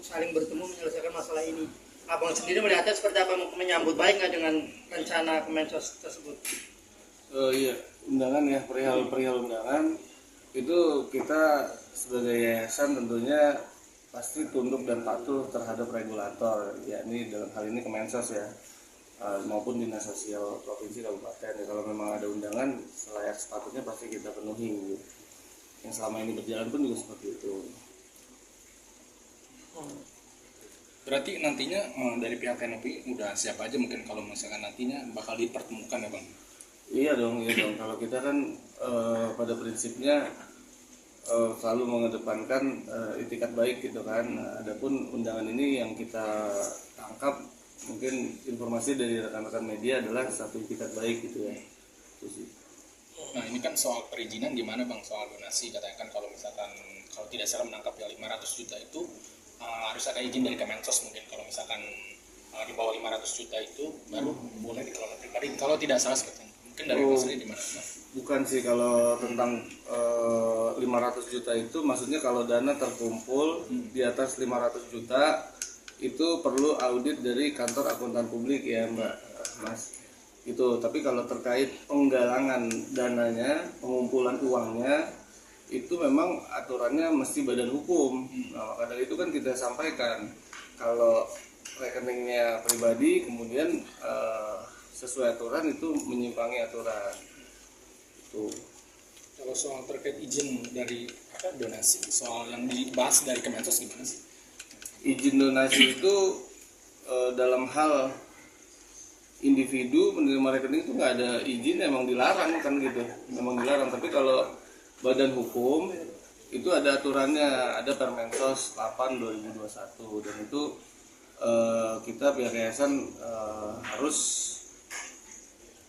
saling bertemu menyelesaikan masalah ini. Abang sendiri melihatnya seperti apa, menyambut baik nggak dengan rencana Kemensos tersebut? Iya, undangan ya, perihal undangan itu kita sebagai yayasan tentunya pasti tunduk dan patuh terhadap regulator, yakni dalam hal ini Kemensos ya, maupun dinas sosial provinsi kabupaten. Ya, kalau memang ada undangan selayak sepatutnya pasti kita penuhi gitu. Yang selama ini berjalan pun juga seperti itu. Berarti nantinya dari pihak TNOP udah siap aja mungkin kalau misalkan nantinya bakal dipertemukan ya Bang? Iya dong. Kalau kita kan pada prinsipnya selalu mengedepankan itikat baik gitu kan. Adapun undangan ini yang kita tangkap mungkin informasi dari rekan-rekan media adalah satu itikat baik gitu ya. Nah ini kan soal perizinan gimana Bang, soal donasi katanya kan kalau misalkan kalau tidak salah menangkap ya 500 juta itu harus ada izin dari Kemensos mungkin kalau misalkan di bawah 500 juta itu baru boleh dikelola pribadi kalau tidak salah seperti mungkin dari Mas Ri di mana? Bukan sih, kalau tentang 500 juta itu maksudnya kalau dana terkumpul di atas 500 juta itu perlu audit dari kantor akuntan publik ya Mbak Mas. Itu tapi kalau terkait penggalangan dananya, pengumpulan uangnya itu memang aturannya mesti badan hukum. Nah, maka dari itu kan kita sampaikan kalau rekeningnya pribadi kemudian sesuai aturan itu menyimpangi aturan. Tuh. Kalau soal terkait izin dari donasi, soal yang dibahas dari Kemensos gimana sih? Izin donasi itu dalam hal individu menerima rekening itu nggak ada izin, emang dilarang kan gitu, memang dilarang. Tapi kalau badan hukum itu ada aturannya, ada Permensos 8 2021 dan itu kita pihak yayasan harus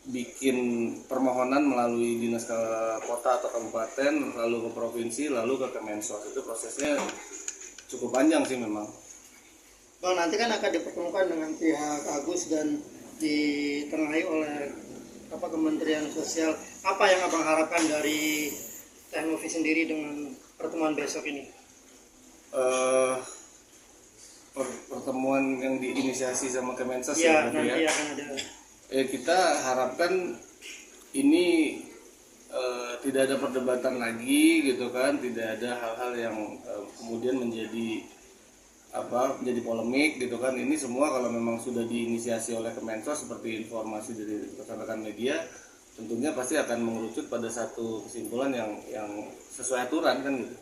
bikin permohonan melalui dinas ke kota atau kabupaten, lalu ke provinsi, lalu ke Kemensos. Itu prosesnya cukup panjang sih memang. Bang, nanti kan akan dipertemukan dengan pihak Agus dan ditengahi oleh Kementerian Sosial. Apa yang abang harapkan dari TNOV sendiri dengan pertemuan besok ini? Pertemuan yang diinisiasi sama Kemensos ya, nanti akan ada. Kita harapkan ini tidak ada perdebatan lagi gitu kan, tidak ada hal-hal yang kemudian menjadi polemik gitu kan. Ini semua kalau memang sudah diinisiasi oleh Kemensos seperti informasi dari rekan-rekan media, tentunya pasti akan mengerucut pada satu kesimpulan yang sesuai aturan kan gitu.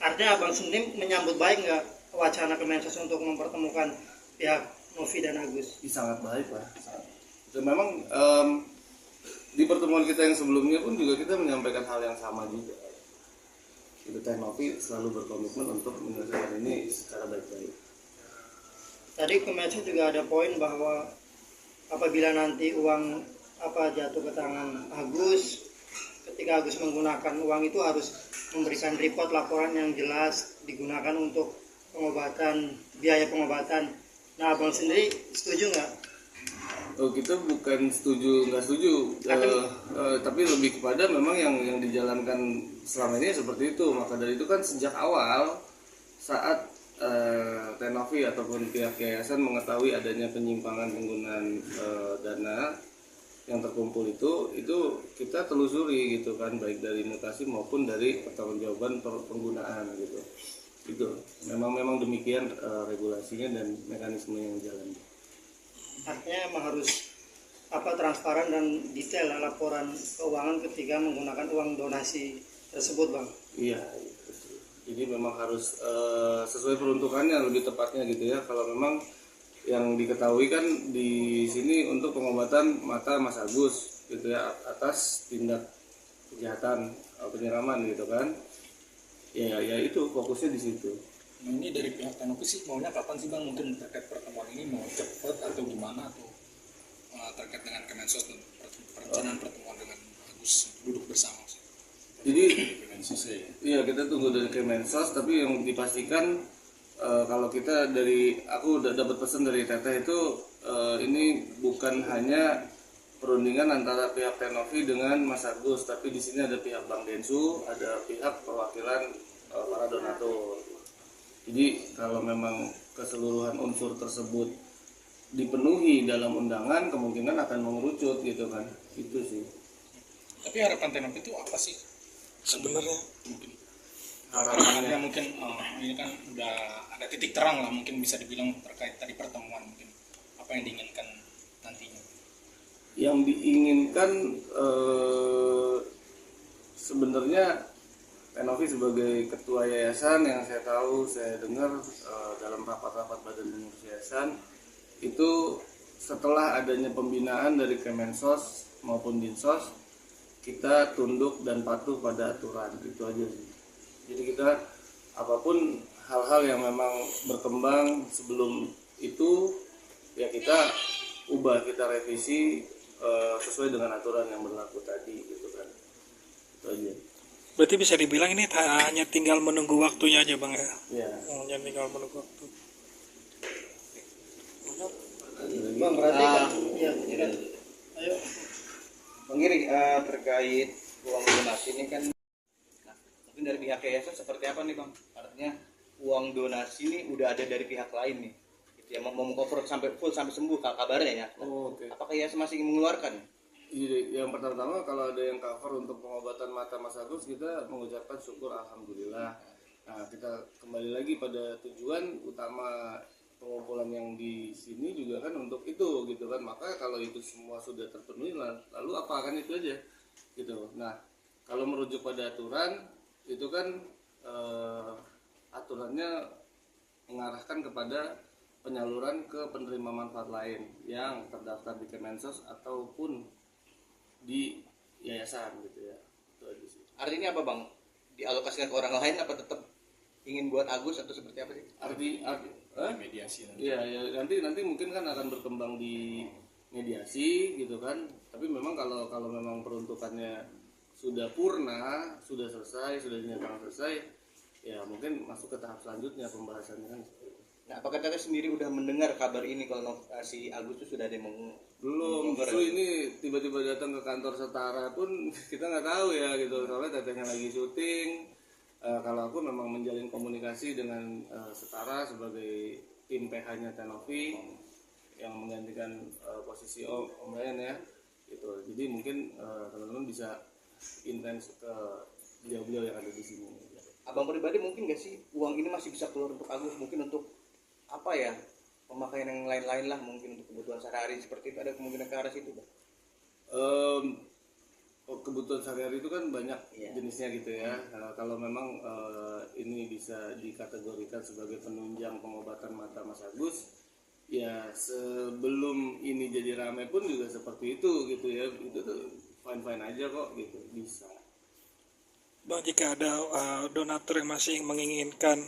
Artinya abang sendiri menyambut baik nggak wacana Kemensos untuk mempertemukan pihak Novi dan Agus? Sangat baik lah. Dan memang di pertemuan kita yang sebelumnya pun juga kita menyampaikan hal yang sama juga. Itu TNOV selalu berkomitmen untuk menyelesaikan ini secara baik-baik. Tadi Kemensos juga ada poin bahwa apabila nanti uang jatuh ke tangan Agus, ketika Agus menggunakan uang itu harus memberikan report laporan yang jelas digunakan untuk biaya pengobatan. Nah, abang sendiri setuju nggak? Kita bukan nggak setuju, tapi lebih kepada memang yang dijalankan selama ini seperti itu. Maka dari itu kan sejak awal saat TNOV ataupun pihak yayasan mengetahui adanya penyimpangan penggunaan dana yang terkumpul itu kita telusuri gitu kan, baik dari mutasi maupun dari pertanggungjawaban penggunaan gitu. Itu memang demikian regulasinya dan mekanisme yang jalan. Artinya emang harus transparan dan detail laporan keuangan ketika menggunakan uang donasi tersebut, Bang. Iya. Jadi memang harus sesuai peruntukannya lebih tepatnya gitu ya. Kalau memang yang diketahui kan di sini untuk pengobatan mata Mas Agus gitu ya, atas tindak kejahatan penyiraman gitu kan. Ya itu fokusnya di situ. Nah, ini dari pihak TNOV sih maunya kapan sih Bang, mungkin terkait pertemuan ini mau cepat atau gimana, atau terkait dengan Kemensos dan perencanaan pertemuan dengan Agus duduk bersama sih? Jadi Kemensos ya. Iya, kita tunggu dari Kemensos, tapi yang dipastikan kalau kita aku udah dapat pesan dari Teteh itu ini bukan hanya perundingan antara pihak TNOV dengan Mas Agus, tapi di sini ada pihak Bank Densu, ada pihak perwakilan para donatur. Jadi kalau memang keseluruhan unsur tersebut dipenuhi dalam undangan, kemungkinan akan mengerucut gitu kan. Itu sih. Tapi harapan Tenopi itu apa sih Sebenarnya mungkin? Harapannya Harapannya mungkin ini kan udah ada titik terang lah, mungkin bisa dibilang terkait tadi pertemuan, mungkin apa yang diinginkan nantinya. yang diinginkan sebenarnya Tenovi sebagai ketua yayasan, yang saya tahu, saya dengar dalam rapat-rapat badan pengurus yayasan itu setelah adanya pembinaan dari Kemensos maupun Dinsos, kita tunduk dan patuh pada aturan, itu aja sih. Jadi kita apapun hal-hal yang memang berkembang sebelum itu ya kita ubah, kita revisi sesuai dengan aturan yang berlaku tadi gitu kan. Itu aja. berarti bisa dibilang ini hanya tinggal menunggu waktunya aja bang ya. Ya. Hanya tinggal menunggu waktu. Bang berarti kan ya, kan. Ayo. Bang Giri, terkait uang donasi ini kan, nah, mungkin dari pihak yayasan seperti apa nih Bang? Artinya uang donasi ini udah ada dari pihak lain nih, gitu ya, mau cover sampai full sampai sembuh kabarnya ya. Nah, Oh, oke. apakah yayasan masih ingin mengeluarkan? Jadi yang pertama kalau ada yang cover untuk pengobatan mata Mas Agus, kita mengucapkan syukur alhamdulillah. Nah, kita kembali lagi pada tujuan utama pengumpulan yang di sini juga kan untuk itu gitu kan. Maka kalau itu semua sudah terpenuhi, lalu apa akan itu aja gitu. Nah, kalau merujuk pada aturan itu kan aturannya mengarahkan kepada penyaluran ke penerima manfaat lain yang terdaftar di Kemensos ataupun di yayasan gitu ya. Itu aja sih. Artinya apa Bang? Dialokasikan ke orang lain apa tetap ingin buat Agus atau seperti apa sih? Arti Mediasi nanti. ya nanti mungkin kan akan berkembang di mediasi gitu kan. Tapi memang kalau memang peruntukannya sudah purna, sudah selesai, sudah dinyatakan selesai, ya mungkin masuk ke tahap selanjutnya pembahasannya kan. Nah, apakah Teteh sendiri udah mendengar kabar ini kalau si Agus itu sudah ada yang Belum, justru ini tiba-tiba datang ke kantor Setara pun kita nggak tahu ya gitu, soalnya tetehnya lagi syuting. Kalau aku memang menjalin komunikasi dengan Setara sebagai tim PH-nya Tenovi yang menggantikan posisi Om Ryan ya, gitu. Jadi mungkin teman-teman bisa intens ke beliau-beliau yang ada di sini. Abang pribadi mungkin nggak sih uang ini masih bisa keluar untuk Agus, mungkin untuk apa ya, pemakaian yang lain-lain lah, mungkin untuk kebutuhan sehari-hari seperti itu, ada kemungkinan ke arah situ Bang? Kebutuhan sehari-hari itu kan banyak Iya. jenisnya gitu ya. Kalau memang ini bisa dikategorikan sebagai penunjang pengobatan mata Mas Agus, ya sebelum ini jadi ramai pun juga seperti itu gitu ya. Itu tuh fine-fine aja kok gitu, bisa. Bang, jika ada donatur yang masih menginginkan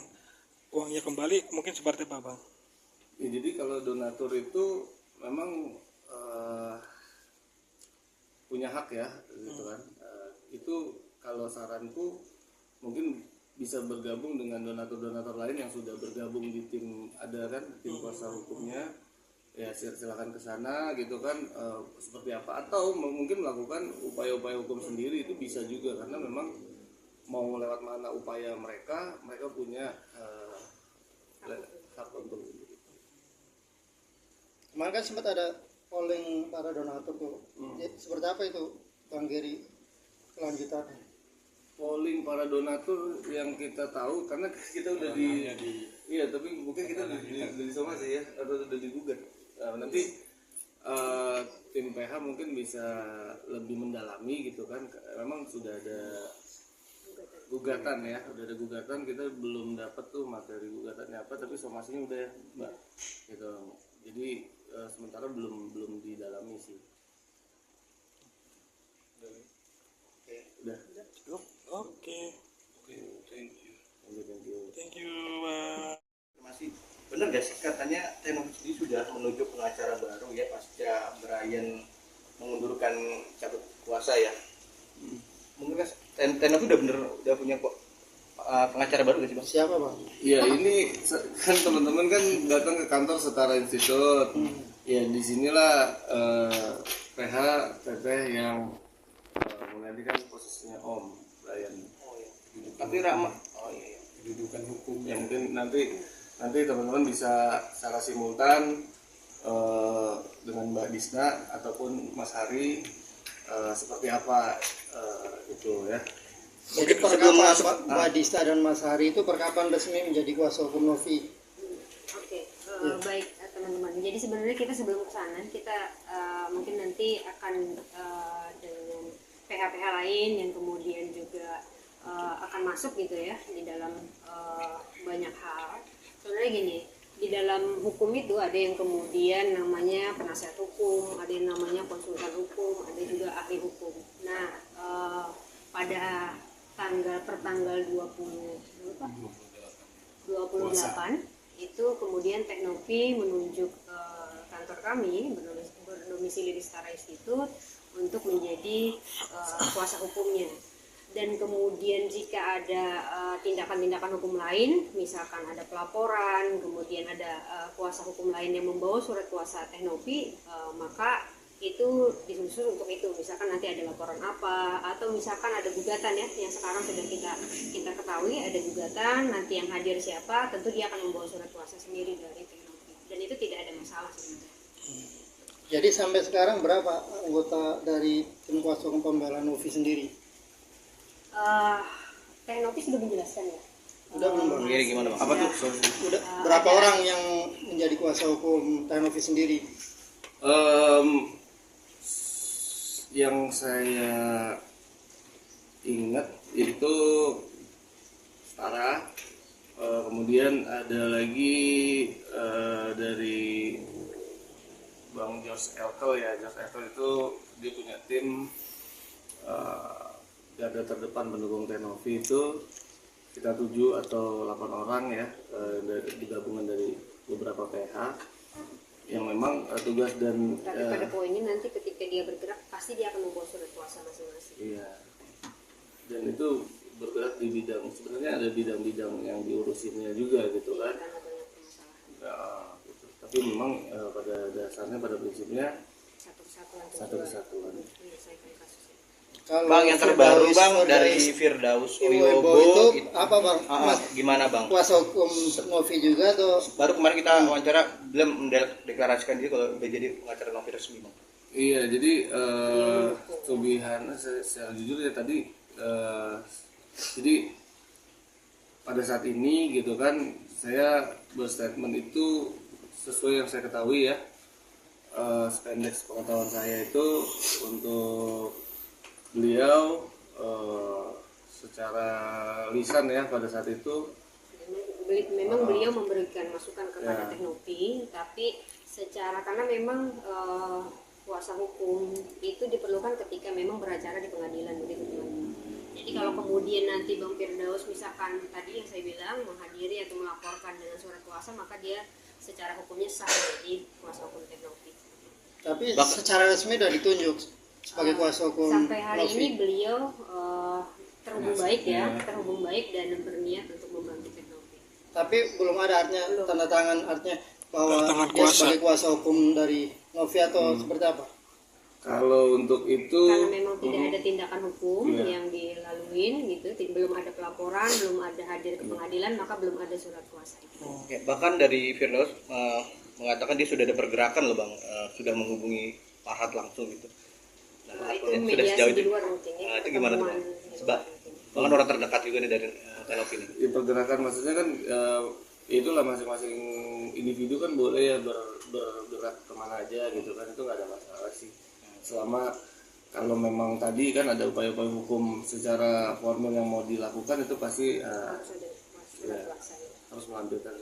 uangnya kembali, mungkin seperti apa bang? Ya, jadi kalau donatur itu memang punya hak ya gitu kan. Itu kalau saranku mungkin bisa bergabung dengan donatur-donatur lain yang sudah bergabung di tim, ada kan tim kuasa hukumnya, ya silakan ke sana gitu kan. Seperti apa, atau mungkin melakukan upaya-upaya hukum sendiri itu bisa juga, karena memang mau lewat mana upaya mereka punya hak untuk itu. Kemarin kan sempat ada polling para donatur tuh. Seperti apa itu Bang Giri kelanjutannya? Polling para donatur yang kita tahu, karena kita udah iya, tapi mungkin kita udah disomasi ya, atau udah digugat. Nanti tim PH mungkin bisa lebih mendalami gitu kan. Memang sudah ada gugatan ya, udah ada gugatan, kita belum dapat tuh materi gugatannya apa, tapi somasinya udah ya Mbak gitu. Jadi sementara belum didalami sih. Udah. Oke. Thank you. Thank you bang. Masih benar gak sih katanya Tenovi sendiri sudah menuju pengacara baru ya pasca Brian mengundurkan cabut kuasa ya? Mungkin Tenovi udah punya pengacara baru gak sih Bang? Siapa Bang? Ya ini kan teman-teman kan datang ke kantor Setara Institute. Ya disinilah PH Teteh yang menggantikan posisinya Om Brian. Oh iya. Tapi Rama. Oh iya. kedudukan hukum Ya mungkin nanti teman-teman bisa secara simultan dengan Mbak Disna ataupun Mas Hari seperti apa itu ya. Jadi perkapan Mbak Dista dan Mas Hari itu perkapan resmi menjadi kuasa hukum Novi? Oke, baik teman-teman. Jadi sebenarnya kita sebelum ke sana kita mungkin nanti akan dengan PH-PH lain yang kemudian juga akan masuk gitu ya di dalam banyak hal. Sebenarnya gini, di dalam hukum itu ada yang kemudian namanya penasihat hukum, ada yang namanya konsultan hukum, ada juga ahli hukum. Nah, pada tanggal 28 itu kemudian Teknopi menunjuk kantor kami berdomisili di Setara Institute untuk menjadi kuasa hukumnya. Dan kemudian jika ada tindakan-tindakan hukum lain, misalkan ada pelaporan, kemudian ada kuasa hukum lain yang membawa surat kuasa Teknopi, maka itu disusun untuk itu. Misalkan nanti ada laporan apa, atau misalkan ada gugatan ya, yang sekarang sudah kita ketahui ada gugatan, nanti yang hadir siapa, tentu dia akan membawa surat kuasa sendiri dari Teknopi. Dan itu tidak ada masalah sebenarnya. Jadi sampai sekarang berapa anggota dari tim kuasa hukum pembela Novi sendiri? Teknopi sudah menjelaskan ya. Udah belum Bang? Gimana Bang? Apa tuh? Udah berapa orang yang menjadi kuasa hukum Novi sendiri? Yang saya ingat itu Setara, kemudian ada lagi dari Bang George Elkel ya. George Elkel itu dia punya tim garda terdepan pendukung Teknopi itu kita 7 atau 8 orang ya, digabungan dari beberapa PH yang memang tugas dan Tapi pada poinnya nanti ketika dia bergerak pasti dia akan membawa surat kuasa masing-masing. iya, dan itu bergerak di bidang, sebenarnya ada bidang-bidang yang diurusinnya juga gitu kan. Karena banyak permasalahan. Ya, gitu. Tapi memang pada dasarnya, pada prinsipnya satu kesatuan. Menyelesaikan kasusnya. Kalau Bang, yang terbaru Firdaus Bang dari Firdaus Firdaus Iwobo Wibowo itu apa Bang? Mas, gimana Bang? kuasa hukum Novi juga atau? Baru kemarin kita wawancara belum mendeklarasikan diri kalau udah jadi pengacara Novi resmi Bang. Iya, jadi secara jujur ya tadi, jadi pada saat ini gitu kan saya berstatement itu sesuai yang saya ketahui ya, sependek pengetahuan saya itu untuk beliau secara lisan ya pada saat itu. Memang beliau memberikan masukan kepada Ya. Teknopi, tapi secara karena memang kuasa hukum itu diperlukan ketika memang beracara di pengadilan begitu teman. Jadi kalau kemudian nanti Bang Firdaus misalkan tadi yang saya bilang menghadiri atau melaporkan dengan surat kuasa, maka dia secara hukumnya sah menjadi kuasa hukum Teknopi. Tapi secara resmi sudah ditunjuk sebagai kuasa hukum Sampai hari Novi. ini beliau terhubung baik ya, terhubung baik dan berniat untuk membantu Teknopi. Tapi belum ada artinya tanda tangan artinya bahwa Tanda tangan dia kuasa. sebagai kuasa hukum dari Novi atau seperti apa? Kalau untuk itu Karena memang tidak ada tindakan hukum Iya. yang dilaluin gitu, belum ada pelaporan, belum ada hadir ke pengadilan, maka belum ada surat kuasa itu. Ya, bahkan dari Firdaus mengatakan dia sudah ada pergerakan loh Bang, sudah menghubungi Farhad langsung gitu. Nah, itu sudah mediasi sejauh di itu. luar mungkin ya. Nah, itu gimana tuh Bang? pertemuan di luar Sebab mungkin. bahkan orang terdekat juga nih dari Teknopi ini. ya, pergerakan maksudnya kan itulah masing-masing individu kan boleh ya bergerak kemana aja gitu kan, itu nggak ada masalah sih, selama kalau memang tadi kan ada upaya-upaya hukum secara formal yang mau dilakukan itu pasti Harus ada surat ya, kuasa. harus menampilkan